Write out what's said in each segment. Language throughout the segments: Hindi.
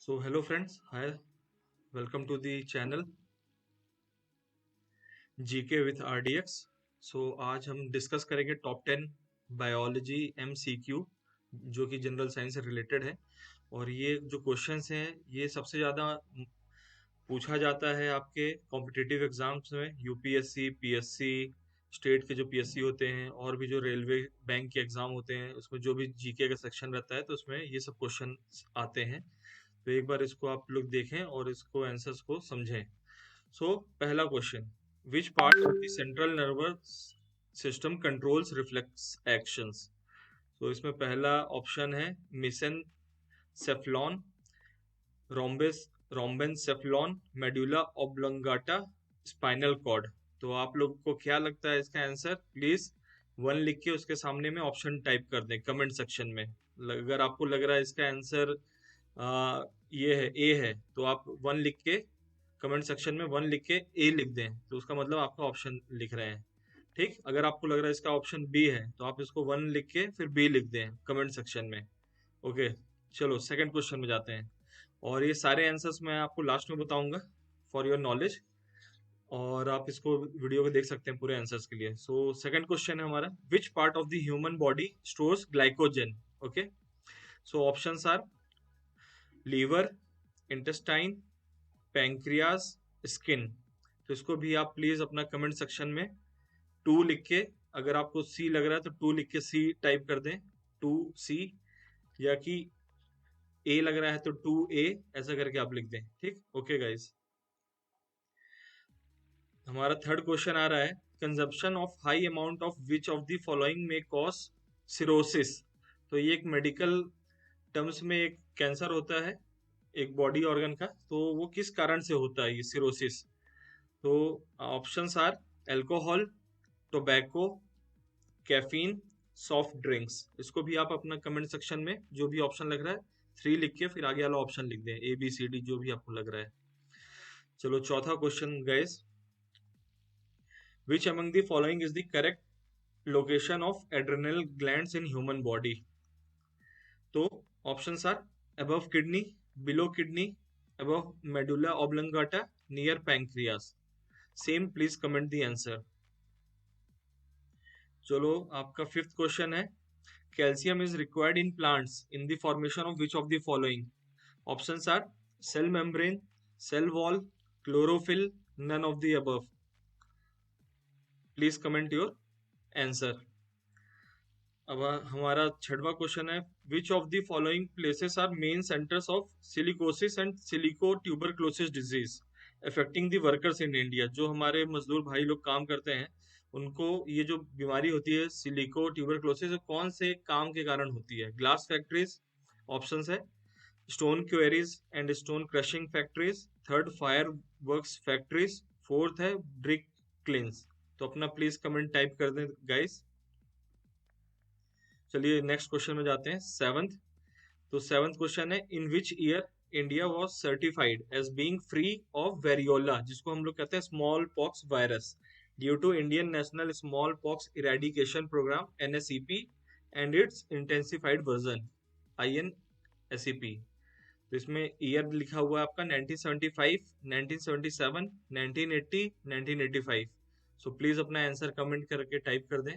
So hello friends, hi, welcome to the channel GK with RDX. So आज हम डिस्कस करेंगे टॉप 10 बायोलॉजी MCQ जो कि जनरल साइंस से रिलेटेड है। और ये जो क्वेश्चंस हैं ये सबसे ज़्यादा पूछा जाता है आपके कॉम्पिटिटिव एग्जाम्स में, यूपीएससी, पीएससी, स्टेट के जो पीएससी होते हैं और भी जो रेलवे बैंक के एग्जाम होते हैं, उसमें जो भी जीके का सेक्शन रहता है तो उसमें ये सब क्वेश्चन आते हैं। तो एक बार इसको आप लोग देखें और इसको आंसर्स को समझें। सो पहला question, which part of the central nervous system controls reflex actions. तो इसमें पहला ऑप्शन है मेसेनसेफ्लॉन, rhombus रोम्बेनसेफ्लॉन, medulla oblongata, spinal cord. तो आप लोग को क्या लगता है इसका आंसर? प्लीज वन लिख के उसके सामने में ऑप्शन टाइप कर दें कमेंट सेक्शन में। अगर आपको लग रहा है इसका आंसर ये है, ए है, तो आप वन लिख के कमेंट सेक्शन में वन लिख के ए लिख दें, तो उसका मतलब आपका ऑप्शन लिख रहे हैं। ठीक, अगर आपको लग रहा है इसका ऑप्शन बी है तो आप इसको वन लिख के फिर बी लिख दें कमेंट सेक्शन में। ओके, चलो सेकंड क्वेश्चन में जाते हैं। और ये सारे आंसर्स मैं आपको लास्ट में बताऊंगा फॉर योर नॉलेज, और आप इसको वीडियो को देख सकते हैं पूरे आंसर्स के लिए। सो सेकंड क्वेश्चन है हमारा, which part of the human body stores glycogen. Okay, so options are liver, intestine, pancreas, skin. तो इसको भी आप प्लीज अपना कमेंट सेक्शन में टू लिख के, अगर आपको सी लग रहा है तो टू लिख के सी टाइप कर दें, टू सी, या कि ए लग रहा है तो टू ए, ऐसा करके आप लिख दें। ठीक, ओके गाइस। हमारा थर्ड क्वेश्चन आ रहा है, consumption of high amount of which of the following में कॉज सिरोसिस। तो ये एक मेडिकल टर्म्स में एक कैंसर होता है एक बॉडी ऑर्गन का, तो वो किस कारण से होता है ये सिरोसिस। तो options are alcohol, tobacco, caffeine, soft drinks. इसको भी आप अपना कमेंट सेक्शन में जो भी ऑप्शन लग रहा है थ्री लिख के फिर आगे वाला ऑप्शन लिख दें, ए बी सी डी जो भी आपको लग रहा है। चलो चौथा question guys, which among the following is the correct location of adrenal glands in human body. तो options are above kidney, below kidney, above medulla oblongata, near pancreas. Same please comment the answer. चलो आपका फिफ्थ क्वेश्चन है, calcium is required in plants in the formation of which of the following. Options are cell membrane, cell wall, chlorophyll, none of the above. Please comment your answer. अब हमारा छठवां क्वेश्चन है, which of the following places are main centres of silicosis and silico tuberculosis disease affecting the workers in India. जो हमारे मजदूर भाई लोग काम करते हैं उनको ये जो बीमारी होती है सिलिको ट्यूबरक्लोसिस, कौन से काम के कारण होती है? ग्लास फैक्ट्रीज, ऑप्शंस है stone queries and stone crushing factories, third fire works factories, fourth है ब्रिक क्लिन्स। तो अपना प्लीज कमेंट टाइप कर दें गाइस। चलिए नेक्स्ट क्वेश्चन में जाते हैं, सेवंथ। तो सेवंथ क्वेश्चन है, in which year India was certified as being free of variola, जिसको हम लोग कहते हैं smallpox virus, due to Indian national smallpox eradication programme NSEP and its intensified version INSEP। तो इसमें ईयर लिखा हुआ है आपका 1975, 1977, 1980, 1985। सो प्लीज अपना आंसर कमेंट करके टाइप कर दें,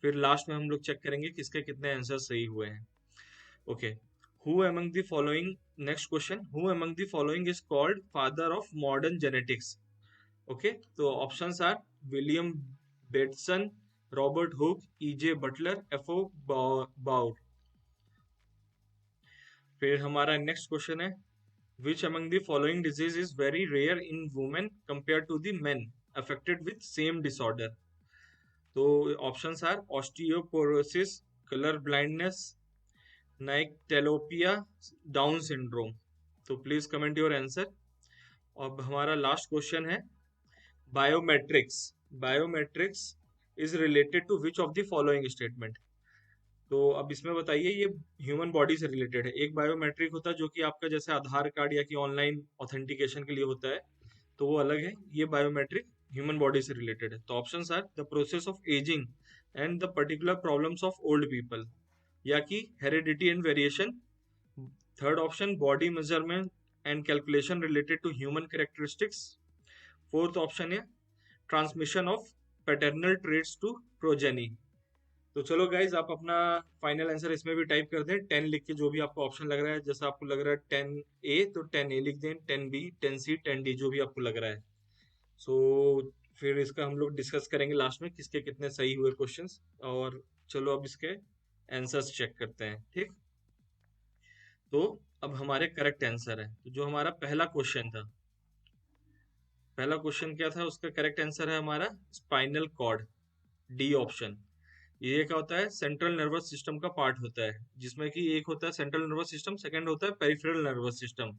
फिर लास्ट में हम लोग चेक करेंगे किसके कितने आंसर सही हुए हैं। Okay, who among the following, next question, who among the following is called father of modern genetics. Okay, तो options are William Bateson, Robert Hooke, EJ Butler, FO Bauer. फिर हमारा नेक्स्ट क्वेश्चन है, which among the following disease is very rare in women compared to the men affected with same disorder। तो options are osteoporosis, colour blindness, nyctalopia, Down syndrome. तो प्लीज कमेंट योर आंसर। अब हमारा लास्ट क्वेश्चन है, biometrics, biometrics is related to which of the following statement. तो अब इसमें बताइए, ये ह्यूमन बॉडी से रिलेटेड है। एक बायोमेट्रिक होता है जो कि आपका जैसे आधार कार्ड या कि ऑनलाइन ऑथेंटिकेशन के लिए होता है, तो वो अलग है। ये बायोमेट्रिक ह्यूमन बॉडी से रिलेटेड है। तो options are the process of ageing and the particular problems of old people, या कि heredity and variation, third option body measurement and calculation related to human characteristics. Fourth option है transmission of paternal traits to progeny. तो चलो गाइज, आप अपना फाइनल आंसर इसमें भी टाइप कर दें, 10 लिख के, जो भी आपको ऑप्शन लग रहा है। जैसा आपको लग रहा है 10A तो 10A लिख दें, 10B, 10C, 10D, जो भी आपको लग रहा है। सो फिर इसका हम लोग डिस्कस करेंगे लास्ट में किसके कितने सही हुए क्वेश्चंस। और चलो अब इसके आंसर्स चेक करते हैं, ठीक। तो अब हमारे करेक्ट आंसर है, तो जो हमारा पहला क्वेश्चन था, पहला क्वेश्चन क्या था, उसका करेक्ट आंसर है हमारा स्पाइनल कॉर्ड, डी ऑप्शन। ये क्या होता है, सेंट्रल नर्वस सिस्टम का पार्ट होता है, जिसमें कि एक होता है सेंट्रल नर्वस सिस्टम, सेकंड होता है पेरिफेरल नर्वस सिस्टम।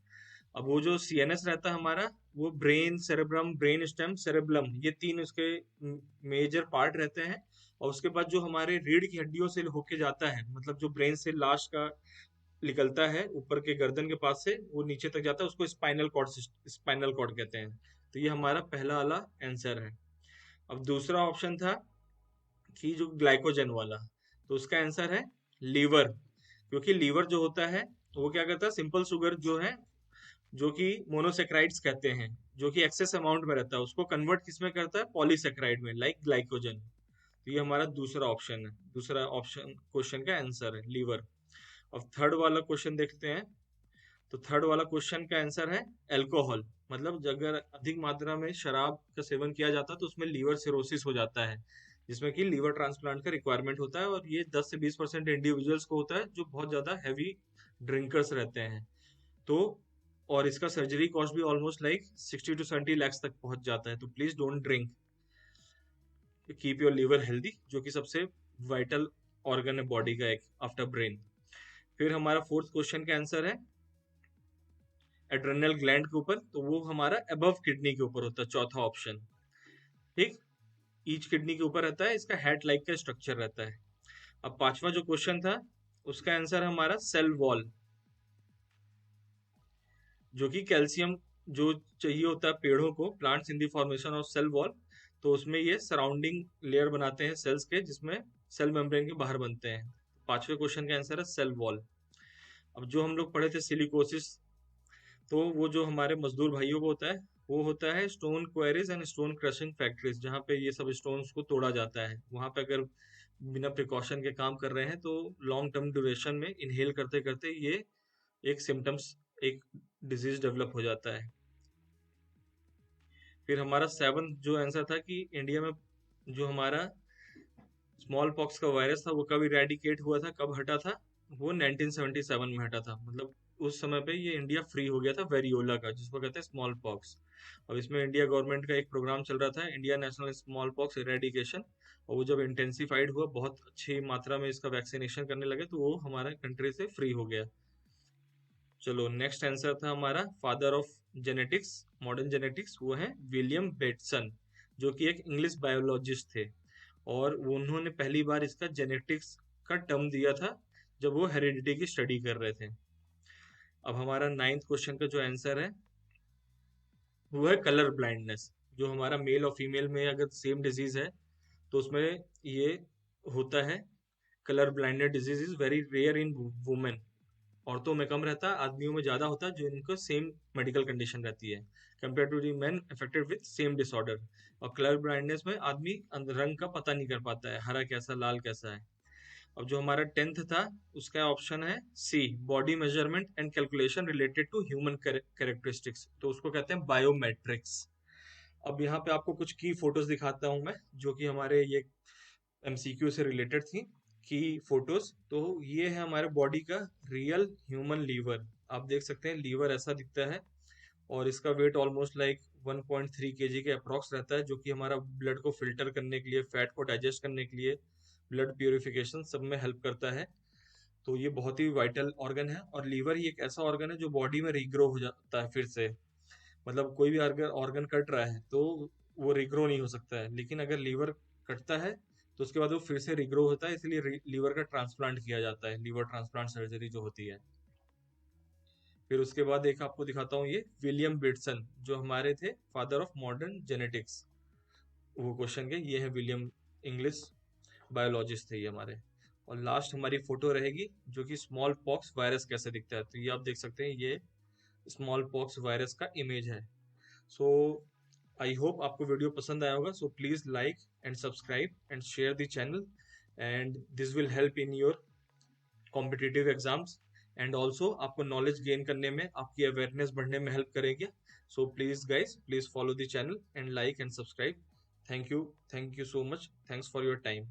अब वो जो सीएनएस रहता है हमारा, वो brain, cerebrum, brain stem, cerebellum, ये तीन उसके मेजर पार्ट रहते हैं। और उसके बाद जो हमारे रीढ़ की हड्डियों से होके जाता है, मतलब जो ब्रेन से लास्ट का निकलता है ऊपर के गर्दन के पास से, वो नीचे तक जाता है, उसको स्पाइनल कॉर्ड, स्पाइनल कॉर्ड कहते हैं। तो ये हमारा पहला वाला आंसर है। अब दूसरा ऑप्शन था कि जो ग्लाइकोजन वाला, तो उसका आंसर है लीवर। क्योंकि लीवर जो होता है वो क्या करता है, सिंपल शुगर जो है, जो कि मोनोसेक्राइड्स कहते हैं, जो कि एक्सेस अमाउंट में रहता है, उसको कन्वर्ट किस में करता है, पॉलीसेक्राइड में, लाइक ग्लाइकोजन। तो ये हमारा दूसरा ऑप्शन है, दूसरा ऑप्शन क्वेश्चन का आंसर है लीवर। अब थर्ड वाला क्वेश्चन देखते हैं। तो थर्ड वाला क्वेश्चन का आंसर है अल्कोहल। मतलब अगर अधिक मात्रा में शराब का सेवन किया जाता है तो उसमें लीवर सिरोसिस हो जाता है, जिसमें कि लीवर ट्रांसप्लांट का रिक्वायरमेंट होता है। और ये 10 से 20% इंडिविजुअल्स को होता है जो बहुत ज्यादा हैवी ड्रिंकर्स रहते हैं। तो और इसका सर्जरी कॉस्ट भी ऑलमोस्ट लाइक 60 to 70 lakhs तक पहुंच जाता है। तो please don't drink, keep your liver healthy, जो कि सबसे वाइटल ऑर्गन है बॉडी का एक आफ्टर ब्रेन। फिर हमारा फोर्थ क्वेश्चन का आंसर है एड्रेनल ग्लैंड के ऊपर, तो वो हमारा अबव किडनी के ऊपर होता है, चौथा ऑप्शन, ठीक। ईच किडनी के ऊपर रहता है, इसका हेड लाइक का स्ट्रक्चर रहता है। अब पांचवा जो क्वेश्चन था, उसका आंसर है हमारा सेल वॉल, जो कि कैल्शियम जो चाहिए होता है पेड़ों को, plants in the formation of cell wall. तो उसमें ये सराउंडिंग लेयर बनाते हैं सेल्स के, जिसमें सेल मेम्ब्रेन के बाहर बनते हैं। पांचवे क्वेश्चन का आंसर है सेल वॉल। अब जो हम लोग पढ़े थे सिलिकोसिस, तो वो जो हमारे मजदूर भाइयों को होता है, वो होता है stone queries and stone crushing factories, जहाँ पे ये सब स्टोन्स को तोड़ा जाता है। वहां पे अगर बिना प्रिकॉशन के काम कर रहे हैं तो लॉन्ग टर्म ड्यूरेशन में इनहेल करते करते ये एक सिम्टम्स, एक डिजीज डेवलप हो जाता है। फिर हमारा सेवन जो आंसर था कि इंडिया में जो हमारा स्मॉल पॉक्स का वायरस था वो कब इरेडिकेट हुआ था, कब हटा था, वो 1977 में हटा था। मतलब उस समय पे ये इंडिया फ्री हो गया था वेरियोला का, जिसको कहते हैं स्मॉल पॉक्स। अब इसमें इंडिया गवर्नमेंट का एक प्रोग्राम चल रहा था, India national smallpox eradication. और वो जब इंटेंसिफाइड हुआ, बहुत अच्छी मात्रा में इसका वैक्सीनेशन करने लगे, तो वो हमारे कंट्री से फ्री हो गया। चलो नेक्स्ट आंसर था हमारा father of genetics, modern genetics, वो है विलियम बेटसन, जो कि एक इंग्लिश बायोलॉजिस्ट थे। और उन्होंने पहली बार इसका जेनेटिक्स का टर्म दिया था जब वो हेरिडिटी की स्टडी कर रहे थे। अब हमारा नाइन्थ क्वेश्चन का जो आंसर है वो है कलर ब्लाइंडनेस। जो हमारा मेल और फीमेल में अगर सेम डिजीज है तो उसमें ये होता है, colour blindness disease is very rare in women. औरतों में कम रहता है, आदमियों में ज्यादा होता है, जो इनको सेम मेडिकल कंडीशन रहती है, compare to the men affected with same disorder. और कलर ब्लाइंडनेस में आदमी रंग का पता नहीं कर पाता है, हरा कैसा, लाल कैसा है। अब जो हमारा टेंथ था, उसका ऑप्शन है C, body measurement and calculation related to human characteristics, तो उसको कहते हैं बायोमेट्रिक्स। अब यहाँ पे आपको कुछ की फोटोज दिखाता हूँ मैं, जो कि हमारे ये एमसीक्यू से रिलेटेड थी, की फोटोज। तो ये है हमारे बॉडी का रियल ह्यूमन लीवर। आप देख सकते हैं लीवर ऐसा दिखता है, और इसका वेट ऑलमोस्ट लाइक 1.3 kg के अप्रॉक्स रहता है, जो कि हमारा ब्लड को फिल्टर करने के लिए, फैट को डाइजेस्ट करने के लिए, ब्लड प्यूरिफिकेशन सब में हेल्प करता है। तो ये बहुत ही वाइटल ऑर्गन है। और लीवर ही एक ऐसा ऑर्गन है जो बॉडी में रीग्रो हो जाता है फिर से। मतलब कोई भी ऑर्गन ऑर्गन कट रहा है तो वो रिग्रो नहीं हो सकता है, लेकिन अगर लीवर कटता है तो उसके बाद वो फिर से रिग्रो होता है, इसलिए लीवर का ट्रांसप्लांट किया जाता है, लीवर ट्रांसप्लांट सर्जरी जो होती है। फिर उसके बाद एक आपको दिखाता हूँ, ये विलियम बेटसन जो हमारे थे फादर ऑफ मॉडर्न जेनेटिक्स, वो क्वेश्चन के ये है विलियम, इंग्लिश बायोलॉजिस्ट थे ये हमारे। और लास्ट हमारी फोटो रहेगी जो कि स्मॉल पॉक्स वायरस कैसे दिखता है। तो ये आप देख सकते हैं, ये स्मॉल पॉक्स वायरस का इमेज है। सो आई होप आपको वीडियो पसंद आया होगा। So please like and subscribe and share the channel, and this will help in your competitive exams, and also आपको नॉलेज गेन करने में, आपकी अवेयरनेस बढ़ने में हेल्प करेंगे। So please guys, please follow the channel and like and subscribe. Thank you so much, thanks for your time.